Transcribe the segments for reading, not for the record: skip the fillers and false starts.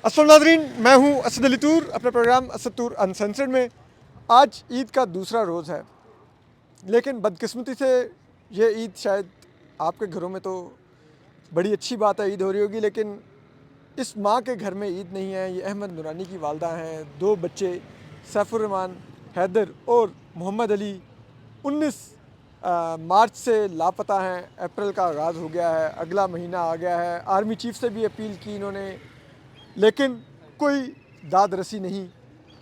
السلام ناظرین، میں ہوں اسد علی طور، اپنے پروگرام اسد طور انسنسرڈ میں. آج عید کا دوسرا روز ہے، لیکن بدقسمتی سے یہ عید شاید آپ کے گھروں میں تو بڑی اچھی بات ہے، عید ہو رہی ہوگی، لیکن اس ماں کے گھر میں عید نہیں ہے. یہ احمد نورانی کی والدہ ہیں. دو بچے سیف الرحمان حیدر اور محمد علی 19 مارچ سے لاپتہ ہیں. اپریل کا آغاز ہو گیا ہے، اگلا مہینہ آ گیا ہے. آرمی چیف سے بھی اپیل کی انہوں نے، لیکن کوئی داد رسی نہیں.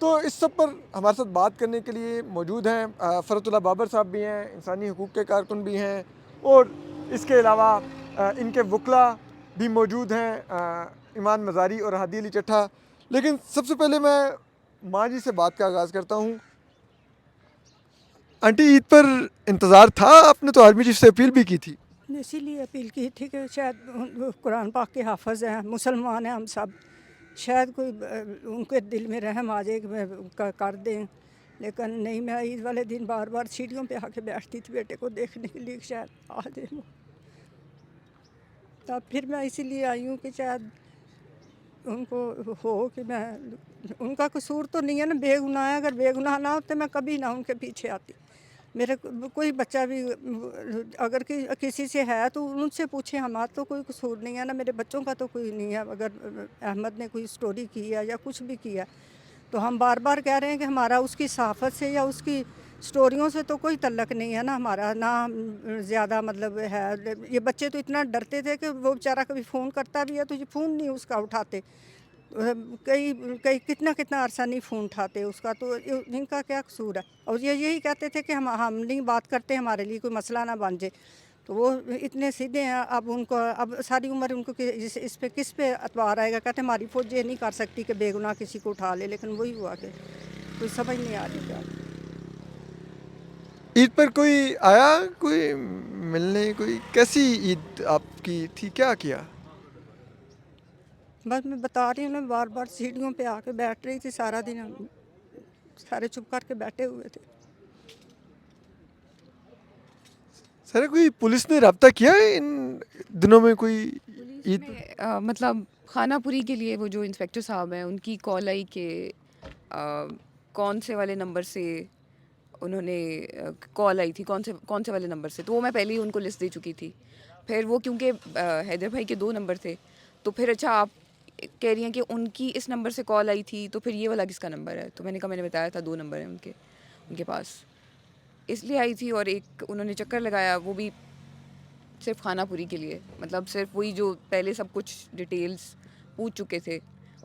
تو اس سب پر ہمارے ساتھ بات کرنے کے لیے موجود ہیں فرت اللہ بابر صاحب بھی ہیں، انسانی حقوق کے کارکن بھی ہیں، اور اس کے علاوہ ان کے وکلاء بھی موجود ہیں، ایمان مزاری اور ہادی علی چٹھا. لیکن سب سے پہلے میں ماں جی سے بات کا آغاز کرتا ہوں. آنٹی، عید پر انتظار تھا؟ آپ نے تو آرمی چیف سے اپیل بھی کی تھی. اسی لیے اپیل کی تھی کہ شاید قرآن پاک کے حافظ ہیں، مسلمان ہیں ہم سب، شاید کوئی ان کے دل میں رحم آ جائے کہ کر دیں. لیکن نہیں، میں عید والے دن بار بار سیڑھیوں پہ آ کے بیٹھتی تھی بیٹے کو دیکھنے کے لیے، شاید آ جائے وہ. تب پھر میں اسی لیے آئی ہوں کہ شاید ان کو ہو کہ میں، ان کا قصور تو نہیں ہے نا، بے گناہ ہے. اگر بے گناہ نہ ہوتے میں کبھی نہ ان کے پیچھے آتی. میرے کوئی بچہ بھی اگر کسی سے ہے تو ان سے پوچھیں، ہمارا تو کوئی قصور نہیں ہے نا، میرے بچوں کا تو کوئی نہیں ہے. اگر احمد نے کوئی سٹوری کی ہے یا کچھ بھی کیا تو ہم بار بار کہہ رہے ہیں کہ ہمارا اس کی صحافت سے یا اس کی سٹوریوں سے تو کوئی تعلق نہیں ہے نا ہمارا، نہ زیادہ مطلب ہے. یہ بچے تو اتنا ڈرتے تھے کہ وہ بیچارہ کبھی فون کرتا بھی ہے تو یہ فون نہیں اس کا اٹھاتے. کئی کتنا عرصہ نہیں فون اٹھاتے اس کا، تو ان کا کیا قصور ہے. اور یہ یہی کہتے تھے کہ ہم نہیں بات کرتے، ہمارے لیے کوئی مسئلہ نہ بن جائے. تو وہ اتنے سیدھے ہیں. اب ان کو اب ساری عمر ان کو اس پہ کس پہ اعتبار آئے گا. کہتے ہماری فوج یہ نہیں کر سکتی کہ بے گناہ کسی کو اٹھا لے، لیکن وہی ہوا کہ کوئی سمجھ نہیں آ رہی کیا. عید پر کوئی آیا، کوئی ملنے؟ کوئی کیسی عید آپ کی تھی؟ کیا کیا؟ بس میں بتا رہی ہوں نا، بار بار سیڑھیوں پہ آ کے بیٹھ رہی تھی سارا دن، سارے چپ کر کے بیٹھے ہوئے تھے. سر، کوئی پولیس نے رابطہ کیا ہے ان دنوں میں؟ کوئی پولیس عید نے مطلب خانہ پوری کے لیے وہ جو انسپیکٹر صاحب ہیں ان کی کال آئی کہ کون سے والے نمبر سے انہوں نے کال آئی تھی، کون سے والے نمبر سے. تو وہ میں پہلے ہی ان کو لسٹ دے چکی تھی. پھر وہ کیونکہ حیدر بھائی کے 2 نمبر تھے، تو پھر اچھا آپ کہہ رہی ہیں کہ ان کی اس نمبر سے کال آئی تھی، تو پھر یہ والا کس کا نمبر ہے؟ تو میں نے کہا میں نے بتایا تھا 2 نمبر ہیں ان کے پاس، اس لیے آئی تھی. اور ایک انہوں نے چکر لگایا، وہ بھی صرف خانہ پوری کے لیے، مطلب صرف وہی جو پہلے سب کچھ ڈیٹیلز پوچھ چکے تھے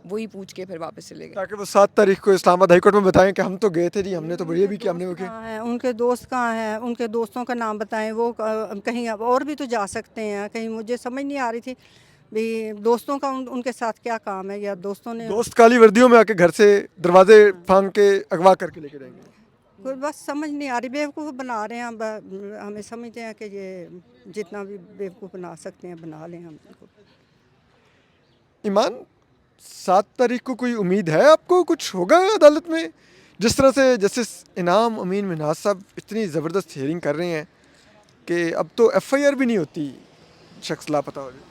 وہی پوچھ کے پھر واپس چلے گئے. تاکہ وہ 7 تاریخ کو اسلام آباد ہائی کورٹ میں بتائیں کہ ہم تو گئے تھے جی، ہم نے تو ان یہ کے بھی کیا، ہم نے وہ دوست کیا. کہاں ہیں، ان کے دوست کہاں ہیں، ان کے دوستوں کا نام بتائیں. وہ کہیں اور بھی تو جا سکتے ہیں کہیں. مجھے سمجھ نہیں آ رہی تھی بھی دوستوں کا ان کے ساتھ کیا کام ہے، یا دوستوں نے دوست کالی وردیوں میں آ کے گھر سے دروازے پھانگ کے اغوا کر کے لے کے جائیں گے. کوئی بس سمجھ نہیں آ رہی. بیوقوف بنا رہے ہیں ہمیں. سمجھتے ہیں کہ یہ جتنا بھی بیوقوف بنا سکتے ہیں بنا لیں ہم ان کو. ایمان، 7 تاریخ کو کوئی امید ہے آپ کو کچھ ہوگا عدالت میں؟ جس طرح سے جسٹس انعام امین منہاج صاحب اتنی زبردست ہیئرنگ کر رہے ہیں کہ اب تو ایف آئی آر بھی نہیں ہوتی شخص لاپتہ ہو جائے.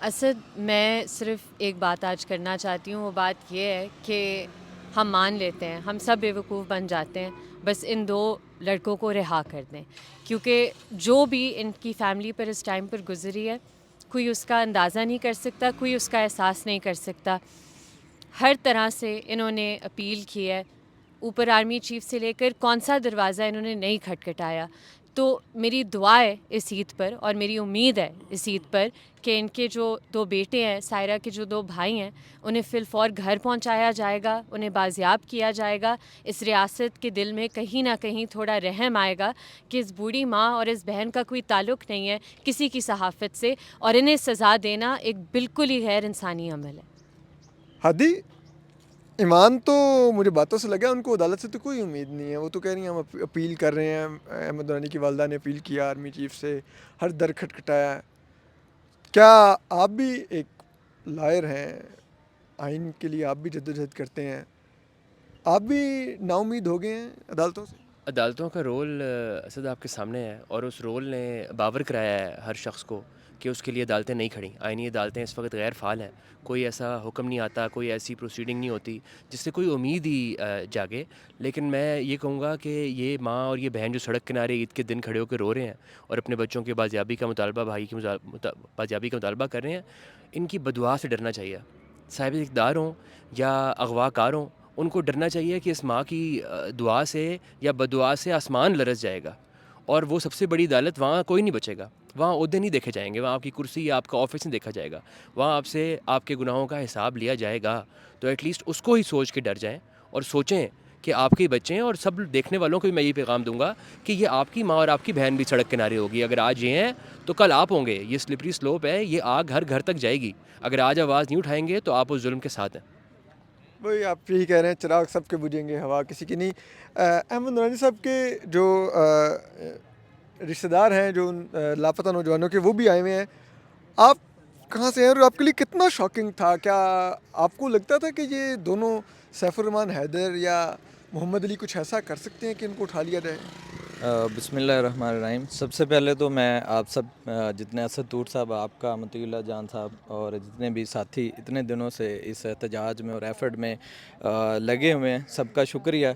اسد، میں صرف ایک بات آج کرنا چاہتی ہوں. وہ بات یہ ہے کہ ہم مان لیتے ہیں، ہم سب بیوقوف بن جاتے ہیں، بس ان 2 لڑکوں کو رہا کر دیں. کیونکہ جو بھی ان کی فیملی پر اس ٹائم پر گزری ہے، کوئی اس کا اندازہ نہیں کر سکتا، کوئی اس کا احساس نہیں کر سکتا. ہر طرح سے انہوں نے اپیل کی ہے، اوپر آرمی چیف سے لے کر کون سا دروازہ انہوں نے نہیں کھٹکھٹایا. تو میری دعا ہے اس عید پر، اور میری امید ہے اس عید پر کہ ان کے جو 2 بیٹے ہیں، سائرہ کے جو 2 بھائی ہیں، انہیں فی الفور گھر پہنچایا جائے گا، انہیں بازیاب کیا جائے گا. اس ریاست کے دل میں کہیں نہ کہیں تھوڑا رحم آئے گا کہ اس بوڑھی ماں اور اس بہن کا کوئی تعلق نہیں ہے کسی کی صحافت سے، اور انہیں سزا دینا ایک بالکل ہی غیر انسانی عمل ہے. ہادی، ایمان تو مجھے باتوں سے لگا ان کو عدالت سے تو کوئی امید نہیں ہے. وہ تو کہہ رہی ہیں ہم اپیل کر رہے ہیں. احمد نورانی کی والدہ نے اپیل کیا آرمی چیف سے، ہر در کھٹکھٹایا. کیا آپ بھی ایک لائر ہیں، آئین کے لیے آپ بھی جدوجہد کرتے ہیں، آپ بھی نا امید ہو گئے ہیں عدالتوں سے؟ عدالتوں کا رول اسد آپ کے سامنے ہے، اور اس رول نے باور کرایا ہے ہر شخص کو کہ اس کے لیے عدالتیں نہیں کھڑیں. آئینی عدالتیں اس وقت غیر فعال ہیں, کوئی ایسا حکم نہیں آتا, کوئی ایسی پروسیڈنگ نہیں ہوتی جس سے کوئی امید ہی جاگے. لیکن میں یہ کہوں گا کہ یہ ماں اور یہ بہن جو سڑک کنارے عید کے دن کھڑے ہو کے رو رہے ہیں اور اپنے بچوں کی بازیابی کا مطالبہ, بھائی کی بازیابی کا مطالبہ کر رہے ہیں, ان کی بدعا سے ڈرنا چاہیے. صاحب اقتدار ہوں یا اغوا کار ہوں, ان کو ڈرنا چاہیے کہ اس ماں کی دعا سے یا بدعا سے آسمان لرز جائے گا, اور وہ سب سے بڑی عدالت, وہاں کوئی نہیں بچے گا, وہاں عہدے نہیں دیکھے جائیں گے, وہاں آپ کی کرسی یا آپ کا آفس نہیں دیکھا جائے گا, وہاں آپ سے آپ کے گناہوں کا حساب لیا جائے گا. تو ایٹ لیسٹ اس کو ہی سوچ کے ڈر جائیں اور سوچیں کہ آپ کے بچے ہیں. اور سب دیکھنے والوں کو بھی میں یہ پیغام دوں گا کہ یہ آپ کی ماں اور آپ کی بہن بھی سڑک کنارے ہوگی. اگر آج یہ ہیں تو کل آپ ہوں گے. یہ سلپری سلوپ ہے, یہ آگ ہر گھر تک جائے گی. اگر آج آواز نہیں اٹھائیں گے تو آپ اس ظلم کے ساتھ ہیں. وہی آپ یہی کہہ رہے ہیں, چراغ سب کے بجھیں گے, ہوا کسی کی نہیں. احمد نورانی صاحب کے جو رشتہ دار ہیں جو لاپتہ نوجوانوں کے, وہ بھی آئے ہوئے ہیں. آپ کہاں سے ہیں اور آپ کے لیے کتنا شاکنگ تھا؟ کیا آپ کو لگتا تھا کہ یہ دونوں سیف الرحمان حیدر یا محمد علی کچھ ایسا کر سکتے ہیں کہ ان کو اٹھا لیا جائے؟ بسم اللہ الرحمن الرحیم. سب سے پہلے تو میں آپ سب جتنے اسد طور صاحب, آپ کا مطیع اللہ جان صاحب اور جتنے بھی ساتھی اتنے دنوں سے اس احتجاج میں اور ایفرٹ میں لگے ہوئے ہیں, سب کا شکریہ.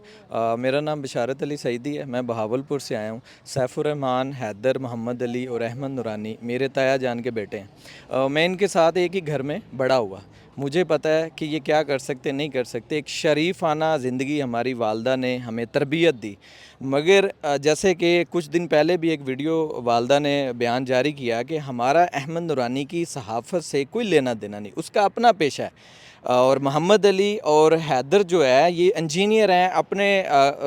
میرا نام بشارت علی سعیدی ہے, میں بہاولپور سے آیا ہوں. سیف الرحمان حیدر, محمد علی اور احمد نورانی میرے تایا جان کے بیٹے ہیں. میں ان کے ساتھ ایک ہی گھر میں بڑا ہوا. مجھے پتہ ہے کہ یہ کیا کر سکتے نہیں کر سکتے. ایک شریفانہ زندگی ہماری والدہ نے ہمیں تربیت دی, مگر جیسے کہ کچھ دن پہلے بھی ایک ویڈیو والدہ نے بیان جاری کیا کہ ہمارا احمد نورانی کی صحافت سے کوئی لینا دینا نہیں, اس کا اپنا پیشہ ہے. اور محمد علی اور حیدر جو ہے یہ انجینئر ہیں, اپنے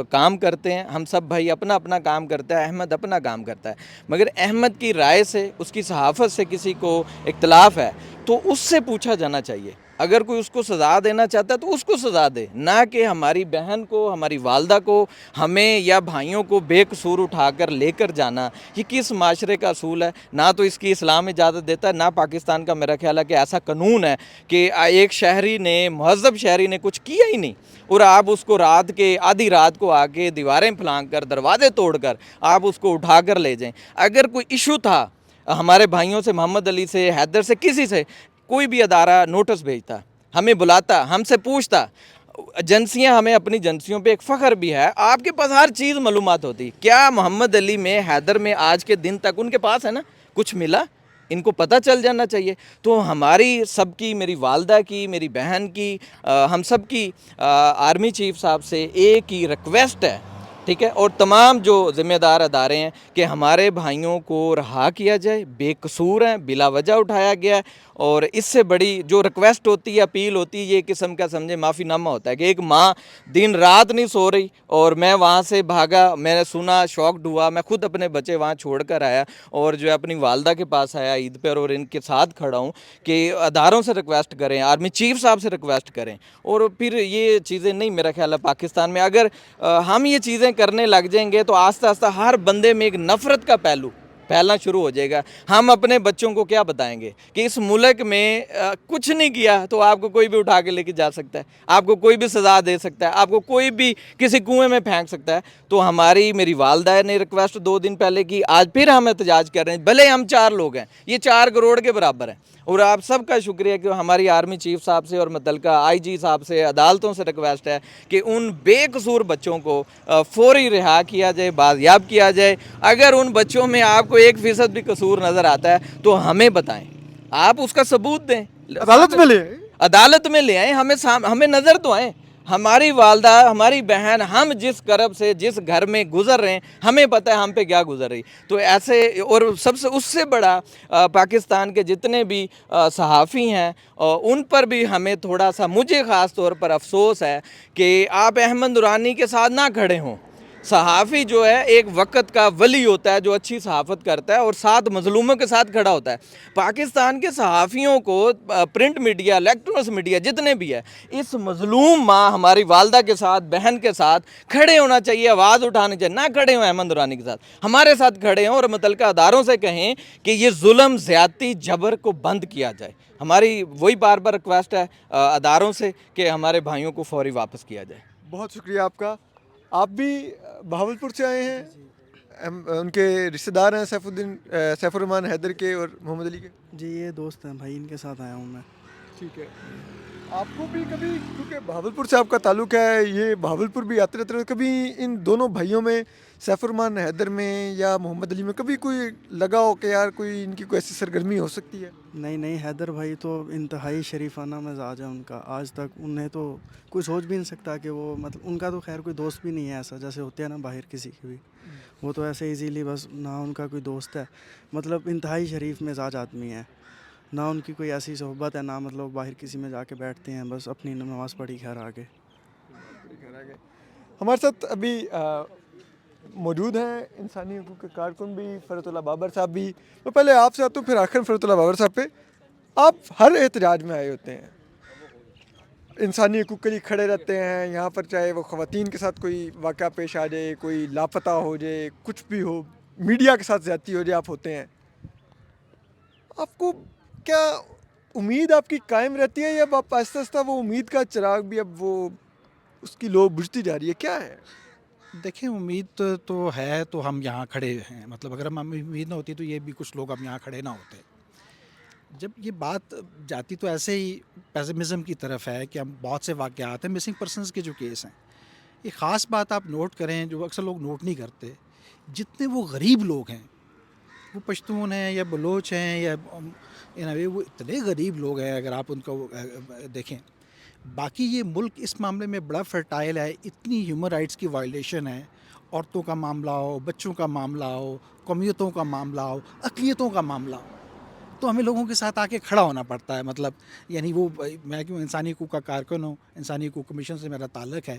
کام کرتے ہیں. ہم سب بھائی اپنا اپنا کام کرتا ہے, احمد اپنا کام کرتا ہے. مگر احمد کی رائے سے, اس کی صحافت سے کسی کو اختلاف ہے تو اس سے پوچھا جانا چاہیے. اگر کوئی اس کو سزا دینا چاہتا ہے تو اس کو سزا دے, نہ کہ ہماری بہن کو, ہماری والدہ کو, ہمیں یا بھائیوں کو بے قصور اٹھا کر لے کر جانا. یہ کس معاشرے کا اصول ہے؟ نہ تو اس کی اسلام اجازت دیتا ہے, نہ پاکستان کا میرا خیال ہے کہ ایسا قانون ہے کہ ایک شہری نے, مہذب شہری نے کچھ کیا ہی نہیں اور آپ اس کو رات کے آدھی رات کو آ کے دیواریں پھلانگ کر, دروازے توڑ کر آپ اس کو اٹھا کر لے جائیں. اگر کوئی ایشو تھا ہمارے بھائیوں سے, محمد علی سے, حیدر سے, کسی سے, کوئی بھی ادارہ نوٹس بھیجتا, ہمیں بلاتا, ہم سے پوچھتا. ایجنسیاں, ہمیں اپنی ایجنسیوں پہ ایک فخر بھی ہے, آپ کے پاس ہر چیز معلومات ہوتی. کیا محمد علی میں, حیدر میں آج کے دن تک ان کے پاس ہے نا کچھ ملا؟ ان کو پتہ چل جانا چاہیے. تو ہماری سب کی, میری والدہ کی, میری بہن کی, ہم سب کی آرمی چیف صاحب سے ایک ہی ریکویسٹ ہے, ٹھیک ہے, اور تمام جو ذمہ دار ادارے ہیں کہ ہمارے بھائیوں کو رہا کیا جائے. بے قصور ہیں, بلا وجہ اٹھایا گیا ہے. اور اس سے بڑی جو ریکویسٹ ہوتی ہے, اپیل ہوتی ہے, یہ قسم کا سمجھے معافی نامہ ہوتا ہے کہ ایک ماں دن رات نہیں سو رہی. اور میں وہاں سے بھاگا, میں نے سنا, شاکڈ ہوا, میں خود اپنے بچے وہاں چھوڑ کر آیا اور جو ہے اپنی والدہ کے پاس آیا عید پر, اور ان کے ساتھ کھڑا ہوں کہ اداروں سے ریکویسٹ کریں, آرمی چیف صاحب سے ریکویسٹ کریں. اور پھر یہ چیزیں نہیں, میرا خیال ہے پاکستان میں اگر ہم یہ چیزیں کرنے لگ جائیں گے تو آہستہ آہستہ ہر بندے میں ایک نفرت کا پہلو پھیلنا شروع ہو جائے گا. ہم اپنے بچوں کو کیا بتائیں گے کہ اس ملک میں کچھ نہیں کیا تو آپ کو کوئی بھی اٹھا کے لے کے جا سکتا ہے, آپ کو کوئی بھی سزا دے سکتا ہے, آپ کو کوئی بھی کسی کنویں میں پھینک سکتا ہے. تو ہماری, میری والدہ نے ریکویسٹ 2 دن پہلے کی, آج پھر ہم احتجاج کر رہے ہیں. بھلے ہم 4 لوگ ہیں, یہ 4 کروڑ کے برابر ہیں. اور آپ سب کا شکریہ کہ ہماری آرمی چیف صاحب سے اور متعلقہ آئی جی صاحب سے, عدالتوں سے ریکویسٹ ہے کہ ان بے قصور بچوں کو فوری رہا کیا جائے, بازیاب کیا جائے. اگر ان بچوں میں آپ کو 1% بھی قصور نظر آتا ہے تو ہمیں بتائیں, آپ اس کا ثبوت دیں, عدالت میں لے آئے. عدالت میں لے آئیں, ہمیں نظر تو آئیں. ہماری والدہ, ہماری بہن, ہم جس کرب سے, جس گھر میں گزر رہے ہیں, ہمیں پتہ ہے ہم پہ کیا گزر رہی. تو ایسے, اور سب سے اس سے بڑا پاکستان کے جتنے بھی صحافی ہیں ان پر بھی ہمیں تھوڑا سا, مجھے خاص طور پر افسوس ہے کہ آپ احمد نورانی کے ساتھ نہ کھڑے ہوں. صحافی جو ہے ایک وقت کا ولی ہوتا ہے جو اچھی صحافت کرتا ہے اور ساتھ مظلوموں کے ساتھ کھڑا ہوتا ہے. پاکستان کے صحافیوں کو, پرنٹ میڈیا, الیکٹرونکس میڈیا جتنے بھی ہے, اس مظلوم ماں ہماری والدہ کے ساتھ, بہن کے ساتھ کھڑے ہونا چاہیے, آواز اٹھانی چاہیے. نہ کھڑے ہوں احمد نورانی کے ساتھ, ہمارے ساتھ کھڑے ہوں اور متعلقہ اداروں سے کہیں کہ یہ ظلم, زیادتی, جبر کو بند کیا جائے. ہماری وہی بار بار ریکویسٹ ہے اداروں سے کہ ہمارے بھائیوں کو فوری واپس کیا جائے. بہت شکریہ آپ کا. آپ بھی بہاولپور سے آئے ہیں, ان کے رشتہ دار ہیں سیف الرحمان حیدر کے اور محمد علی کے؟ جی یہ دوست ہیں بھائی، ان کے ساتھ آیا ہوں میں۔ ٹھیک ہے. آپ کو بھی کبھی، کیونکہ بہاولپور سے آپ کا تعلق ہے، یہ بہاولپور بھی آتے رہتے ہیں، کبھی ان دونوں بھائیوں میں سیف الرحمان حیدر میں یا محمد علی میں کبھی کوئی لگا ہو کہ یار کوئی ان کی کوئی ایسی سرگرمی ہو سکتی ہے؟ نہیں، حیدر بھائی تو انتہائی شریفانہ مزاج ہے ان کا، آج تک انہیں تو کوئی سوچ بھی نہیں سکتا کہ وہ مطلب ان کا تو خیر کوئی دوست بھی نہیں ہے ایسا جیسے ہوتے ہیں نا باہر کسی کے بھی، وہ تو ایسے ایزیلی بس نہ ان کا کوئی دوست ہے، مطلب انتہائی شریف مزاج آدمی ہے، نہ ان کی کوئی ایسی صحبت ہے، نہ مطلب باہر کسی میں جا کے بیٹھتے ہیں، بس اپنی نماز پڑھی گھر آ کے۔ ہمارے ساتھ ابھی موجود ہیں انسانی حقوق کے کارکن بھی، فرحت اللہ بابر صاحب بھی. میں پہلے آپ سے آتا ہوں پھر آخر فرحت اللہ بابر صاحب پہ. آپ ہر احتجاج میں آئے ہوتے ہیں، انسانی حقوق کے لیے کھڑے رہتے ہیں یہاں پر، چاہے وہ خواتین کے ساتھ کوئی واقعہ پیش آ جائے، کوئی لاپتہ ہو جائے، کچھ بھی ہو، میڈیا کے ساتھ زیادتی ہو جائے، آپ ہوتے ہیں. آپ کو کیا امید آپ کی قائم رہتی ہے، یا اب آپ آہستہ آہستہ وہ امید کا چراغ بھی اب وہ اس کی لو بجھتی جا رہی ہے، کیا ہے؟ دیکھیں امید تو ہے تو ہم یہاں کھڑے ہیں، مطلب اگر ہم امید نہ ہوتی تو یہ بھی کچھ لوگ اب یہاں کھڑے نہ ہوتے. جب یہ بات جاتی تو ایسے ہی پیسمزم کی طرف ہے کہ ہم بہت سے واقعات ہیں مسنگ پرسنز کے جو کیس ہیں، یہ خاص بات آپ نوٹ کریں جو اکثر لوگ نوٹ نہیں کرتے، جتنے وہ غریب لوگ ہیں، وہ پشتون ہیں یا بلوچ ہیں یا وہ اتنے غریب لوگ ہیں اگر آپ ان کو دیکھیں. باقی یہ ملک اس معاملے میں بڑا فرٹائل ہے، اتنی ہیومن رائٹس کی وائلیشن ہے، عورتوں کا معاملہ ہو، بچوں کا معاملہ ہو، قومیتوں کا معاملہ ہو، اقلیتوں کا معاملہ ہو، تو ہمیں لوگوں کے ساتھ آ کے کھڑا ہونا پڑتا ہے. مطلب یعنی وہ میں کیوں انسانی حقوق کا کارکن ہوں، انسانی حقوق کمیشن سے میرا تعلق ہے.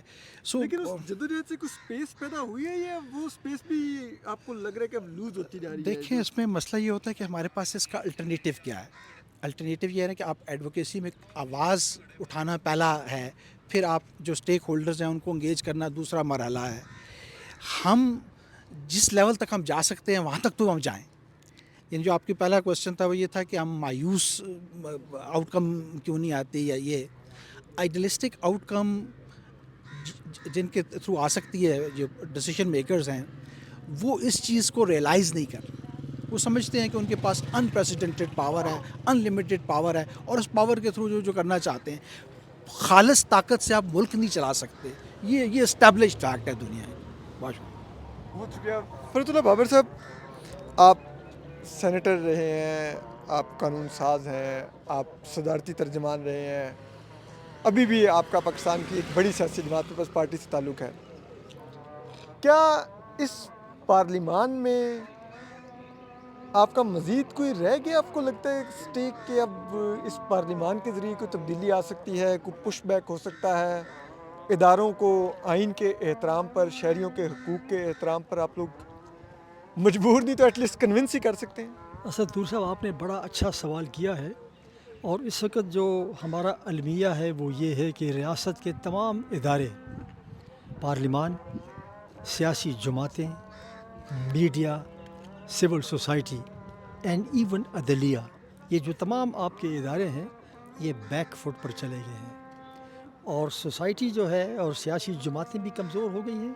لیکن اس جدوجہد سے کچھ سپیس پیدا ہوئی ہے یا وہ سپیس بھی آپ کو لگ رہا ہے کہ اب لوز ہوتی جا رہی ہے؟ دیکھیں اس میں مسئلہ یہ ہوتا ہے کہ ہمارے پاس اس کا الٹرنیٹیو کیا ہے. الٹرنیٹیو یہ ہے کہ آپ ایڈوکیسی میں آواز اٹھانا پہلا ہے، پھر آپ جو اسٹیک ہولڈرز ہیں ان کو انگیج کرنا دوسرا مرحلہ ہے. ہم جس لیول تک ہم جا سکتے ہیں وہاں تک تو ہم جائیں. یعنی جو آپ کی پہلا کوسچن تھا وہ یہ تھا کہ ہم مایوس آؤٹ کم کیوں نہیں آتی، یا یہ آئیڈیلسٹک آؤٹ کم جن کے تھرو آ سکتی ہے، جو ڈیسیشن میکرز ہیں وہ اس چیز کو ریئلائز نہیں کر رہے. وہ سمجھتے ہیں کہ ان کے پاس انپریسیڈنٹڈ پاور ہے، ان لمیٹڈ پاور ہے، اور اس پاور کے تھرو جو کرنا چاہتے ہیں. خالص طاقت سے آپ ملک نہیں چلا سکتے، یہ اسٹیبلشڈ فیکٹ ہے دنیا میں. بہت شکریہ فرحت اللہ بابر صاحب. آپ سینیٹر رہے ہیں، آپ قانون ساز ہیں، آپ صدارتی ترجمان رہے ہیں، ابھی بھی آپ کا پاکستان کی ایک بڑی سیاسی جماعت پیپلز پارٹی سے تعلق ہے. کیا اس پارلیمان میں آپ کا مزید کوئی رہ گیا، آپ کو لگتا ہے اسٹیک کہ اب اس پارلیمان کے ذریعے کوئی تبدیلی آ سکتی ہے، کوئی پش بیک ہو سکتا ہے، اداروں کو آئین کے احترام پر، شہریوں کے حقوق کے احترام پر آپ لوگ مجبور نہیں تو ایٹ لیسٹ کنونس ہی کر سکتے ہیں؟ اسد طور صاحب آپ نے بڑا اچھا سوال کیا ہے، اور اس وقت جو ہمارا المیہ ہے وہ یہ ہے کہ ریاست کے تمام ادارے، پارلیمان، سیاسی جماعتیں، media, civil society and even عدلیہ، یہ جو تمام آپ کے ادارے ہیں یہ بیک فٹ پر چلے گئے ہیں، اور سوسائٹی جو ہے اور سیاسی جماعتیں بھی کمزور ہو گئی ہیں،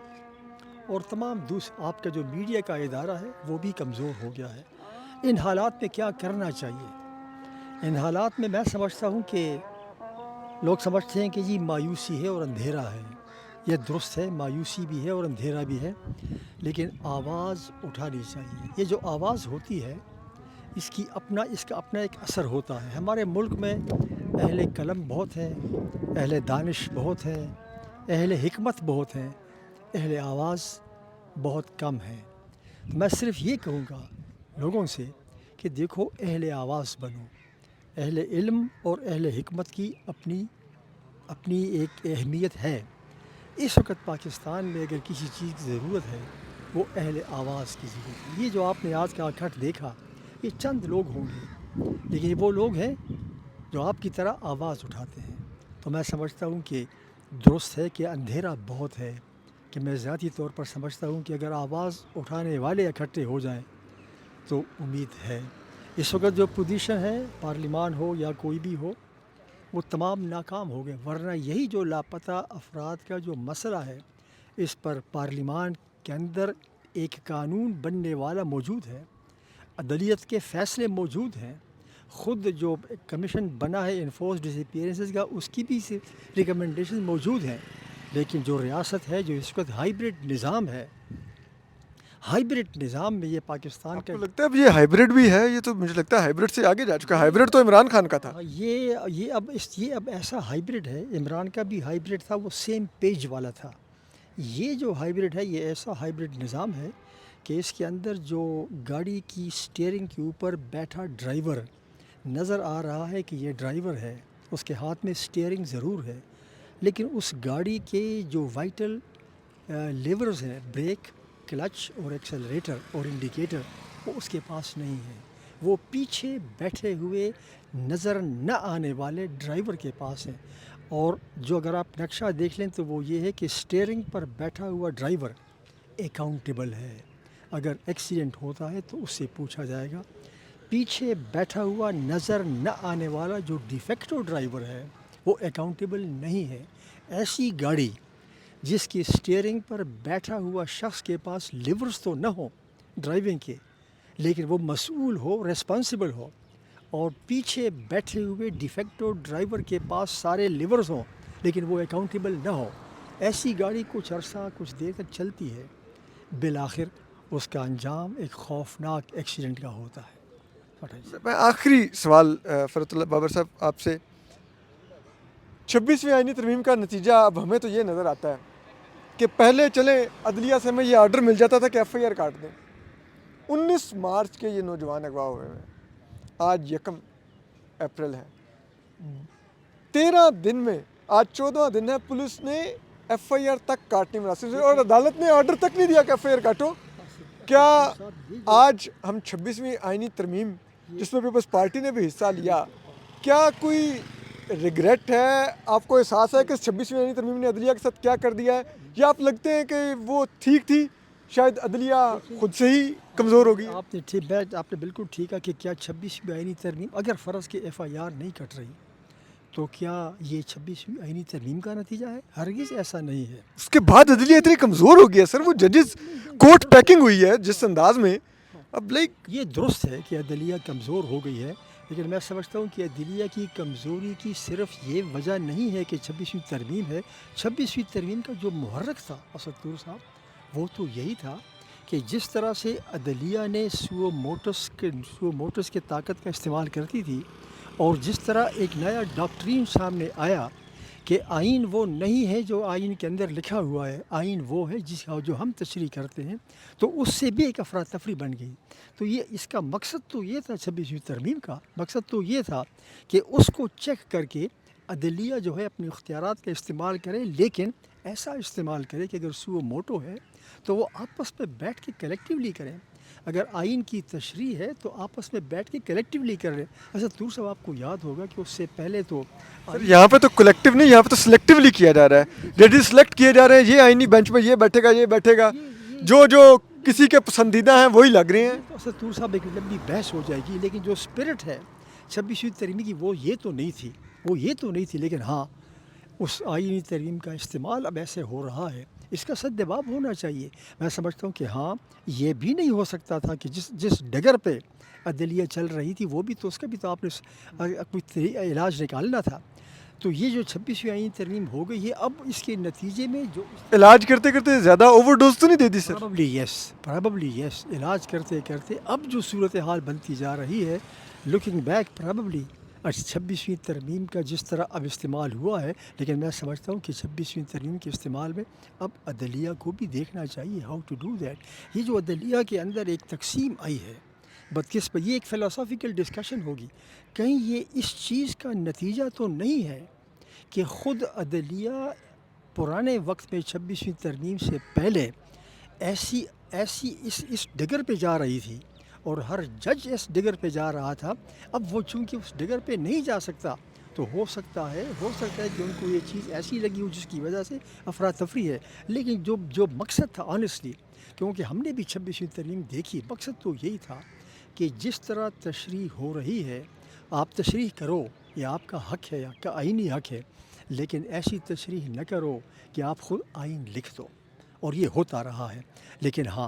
اور تمام آپ کا جو میڈیا کا ادارہ ہے وہ بھی کمزور ہو گیا ہے. ان حالات میں کیا کرنا چاہیے؟ ان حالات میں میں سمجھتا ہوں کہ لوگ سمجھتے ہیں کہ یہ مایوسی ہے اور اندھیرا ہے. یہ درست ہے، مایوسی بھی ہے اور اندھیرا بھی ہے، لیکن آواز اٹھانی چاہیے. یہ جو آواز ہوتی ہے اس کا اپنا ایک اثر ہوتا ہے. ہمارے ملک میں اہل قلم بہت ہیں، اہل دانش بہت ہیں، اہل حکمت بہت ہیں، اہل آواز بہت کم ہیں. میں صرف یہ کہوں گا لوگوں سے کہ دیکھو اہل آواز بنو. اہل علم اور اہل حکمت کی اپنی ایک اہمیت ہے. اس وقت پاکستان میں اگر کسی چیز کی ضرورت ہے وہ اہل آواز کی ضرورت ہے. یہ جو آپ نے آج کا اکٹھ دیکھا یہ چند لوگ ہوں گے، لیکن یہ وہ لوگ ہیں جو آپ کی طرح آواز اٹھاتے ہیں. تو میں سمجھتا ہوں کہ درست ہے کہ اندھیرا بہت ہے، کہ میں ذاتی طور پر سمجھتا ہوں کہ اگر آواز اٹھانے والے اکٹھے ہو جائیں تو امید ہے. اس وقت جو پوزیشن ہے پارلیمان ہو یا کوئی بھی ہو وہ تمام ناکام ہو گئے، ورنہ یہی جو لاپتہ افراد کا جو مسئلہ ہے اس پر پارلیمان کے اندر ایک قانون بننے والا موجود ہے، عدلیت کے فیصلے موجود ہیں، خود جو کمیشن بنا ہے انفورس ڈس اپیئرنسز کا اس کی بھی ریکمنڈیشن موجود ہیں، لیکن جو ریاست ہے جو اس وقت ہائیبرڈ نظام ہے، ہائیبرڈ نظام میں یہ پاکستان آپ کا کو لگتا ہے اب یہ ہائیبرڈ بھی ہے؟ یہ تو مجھے لگتا ہے ہائیبرڈ سے آگے جا چکا ہے، ہائیبرڈ تو عمران خان کا تھا۔ یہ اب ایسا ہائیبرڈ ہے، عمران کا بھی ہائیبرڈ تھا، وہ سیم پیج والا تھا۔ یہ جو ہائیبرڈ ہے یہ ایسا ہائیبرڈ نظام ہے کہ اس کے اندر جو گاڑی کی سٹیئرنگ کے اوپر بیٹھا ڈرائیور نظر آ رہا ہے کہ یہ ڈرائیور ہے، اس کے ہاتھ میں سٹیئرنگ ضرور ہے، لیکن اس گاڑی کے جو وائٹل لیورز ہیں، بریک، کلچ اور ایکسلریٹر اور انڈیکیٹر، وہ اس کے پاس نہیں ہے، وہ پیچھے بیٹھے ہوئے نظر نہ آنے والے ڈرائیور کے پاس ہیں۔ اور جو اگر آپ نقشہ دیکھ لیں تو وہ یہ ہے کہ سٹیئرنگ پر بیٹھا ہوا ڈرائیور اکاؤنٹیبل ہے، اگر ایکسیڈنٹ ہوتا ہے تو اس سے پوچھا جائے گا۔ پیچھے بیٹھا ہوا نظر نہ آنے والا جو ڈیفیکٹو ڈرائیور ہے وہ اکاؤنٹیبل نہیں ہے۔ ایسی گاڑی جس کی سٹیئرنگ پر بیٹھا ہوا شخص کے پاس لیورز تو نہ ہوں ڈرائیونگ کے، لیکن وہ مسئول ہو، ریسپانسبل ہو، اور پیچھے بیٹھے ہوئے ڈیفیکٹو ڈرائیور کے پاس سارے لیورز ہوں لیکن وہ اکاؤنٹیبل نہ ہو، ایسی گاڑی کچھ عرصہ کچھ دیر تک چلتی ہے، بالآخر اس کا انجام ایک خوفناک ایکسیڈنٹ کا ہوتا ہے۔ میں آخری سوال فرت اللہ بابر صاحب آپ سے، 26ویں آئینی ترمیم کا نتیجہ اب ہمیں تو یہ نظر آتا ہے کہ پہلے چلیں عدلیہ سے ہمیں یہ آرڈر مل جاتا تھا کہ ایف آئی آر کاٹ دیں، 19 مارچ کے یہ نوجوان اغوا ہوئے ہیں، آج 1 اپریل ہے، 13 دن میں آج 14واں دن ہے، پولیس نے ایف آئی آر تک کاٹنے مناسب اور عدالت نے آرڈر تک نہیں دیا کہ ایف آئی آر کاٹو۔ کیا آج ہم 26ویں آئینی ترمیم جس میں پیپلز پارٹی نے بھی حصہ لیا، کیا کوئی ریگریٹ ہے، آپ کو احساس ہے کہ 26ویں آئینی ترمیم نے عدلیہ کے ساتھ کیا کر دیا ہے، یا آپ لگتے ہیں کہ وہ ٹھیک تھی، شاید عدلیہ خود سے ہی کمزور ہوگی؟ آپ نے بالکل ٹھیک کہا کہ کیا 26ویں آئینی ترمیم، اگر فرض کے ایف آئی آر نہیں کٹ رہی تو کیا یہ 26ویں آئینی ترمیم کا نتیجہ ہے؟ ہرگز ایسا نہیں ہے۔ اس کے بعد عدلیہ اتنی کمزور ہو گیا سر، وہ ججز کوٹ پیکنگ ہوئی ہے جس انداز میں، اب یہ درست ہے کہ عدلیہ کمزور ہو گئی ہے، لیکن میں سمجھتا ہوں کہ عدلیہ کی کمزوری کی صرف یہ وجہ نہیں ہے کہ 26ویں ترمیم ہے۔ 26ویں ترمیم کا جو محرک تھا اسد طور صاحب، وہ تو یہی تھا کہ جس طرح سے عدلیہ نے سو موٹس کے طاقت کا استعمال کرتی تھی، اور جس طرح ایک نیا ڈاکٹرین سامنے آیا کہ آئین وہ نہیں ہے جو آئین کے اندر لکھا ہوا ہے، آئین وہ ہے جس کا جو ہم تشریح کرتے ہیں، تو اس سے بھی ایک افراتفری بن گئی۔ تو یہ اس کا مقصد تو یہ تھا، 26ویں ترمیم کا مقصد تو یہ تھا کہ اس کو چیک کر کے عدلیہ جو ہے اپنے اختیارات کا استعمال کرے، لیکن ایسا استعمال کرے کہ اگر سو موٹو ہے تو وہ آپس میں بیٹھ کے کلیکٹیولی کریں، اگر آئین کی تشریح ہے تو آپس میں بیٹھ کے کلیکٹیولی کر رہے۔ اسد طور صاحب آپ کو یاد ہوگا کہ اس سے پہلے تو یہاں پہ تو کلیکٹیو نہیں، یہاں پہ تو سلیکٹیولی کیا جا رہا ہے، ججز سلیکٹ کیے جا رہے ہیں، یہ آئینی بینچ میں یہ بیٹھے گا، یہ بیٹھے گا، جو کسی کے پسندیدہ ہیں وہی لگ رہے ہیں۔ اسد طور صاحب ایک لمبی بحث ہو جائے گی، لیکن جو اسپرٹ ہے 26ویں ترمیم کی وہ یہ تو نہیں تھی، لیکن ہاں اس آئینی ترمیم کا استعمال اب ایسے ہو رہا ہے، اس کا سدجواب ہونا چاہیے۔ میں سمجھتا ہوں کہ ہاں یہ بھی نہیں ہو سکتا تھا کہ جس ڈگر پہ عدلیہ چل رہی تھی وہ بھی تو اس کا بھی تو آپ نے کوئی علاج نکالنا تھا۔ تو یہ جو 26ویں آئینی ترمیم ہو گئی ہے، اب اس کے نتیجے میں جو علاج کرتے کرتے زیادہ اوور ڈوز تو نہیں دے دی سر؟ پراببلی یس، علاج کرتے کرتے اب جو صورتحال بنتی جا رہی ہے، لکنگ بیک پراببلی 26ویں ترمیم کا جس طرح اب استعمال ہوا ہے، لیکن میں سمجھتا ہوں کہ 26ویں ترمیم کے استعمال میں اب عدلیہ کو بھی دیکھنا چاہیے ہاؤ ٹو ڈو دیٹ۔ یہ جو عدلیہ کے اندر ایک تقسیم آئی ہے بدقسمت، یہ ایک فلسافیکل ڈسکشن ہوگی، کہیں یہ اس چیز کا نتیجہ تو نہیں ہے کہ خود عدلیہ پرانے وقت میں 26ویں ترمیم سے پہلے ایسی اس ڈگر پہ جا رہی تھی اور ہر جج اس ڈگر پہ جا رہا تھا، اب وہ چونکہ اس ڈگر پہ نہیں جا سکتا تو ہو سکتا ہے کہ ان کو یہ چیز ایسی لگی ہو جس کی وجہ سے افراتفری ہے، لیکن جو مقصد تھا آنیسٹلی، کیونکہ ہم نے بھی 26ویں ترمیم دیکھی، مقصد تو یہی تھا کہ جس طرح تشریح ہو رہی ہے آپ تشریح کرو، یہ آپ کا حق ہے، آپ کا آئینی حق ہے، لیکن ایسی تشریح نہ کرو کہ آپ خود آئین لکھ دو، اور یہ ہوتا رہا ہے۔ لیکن ہاں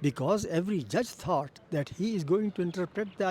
because every judge thought that he is going to interpret the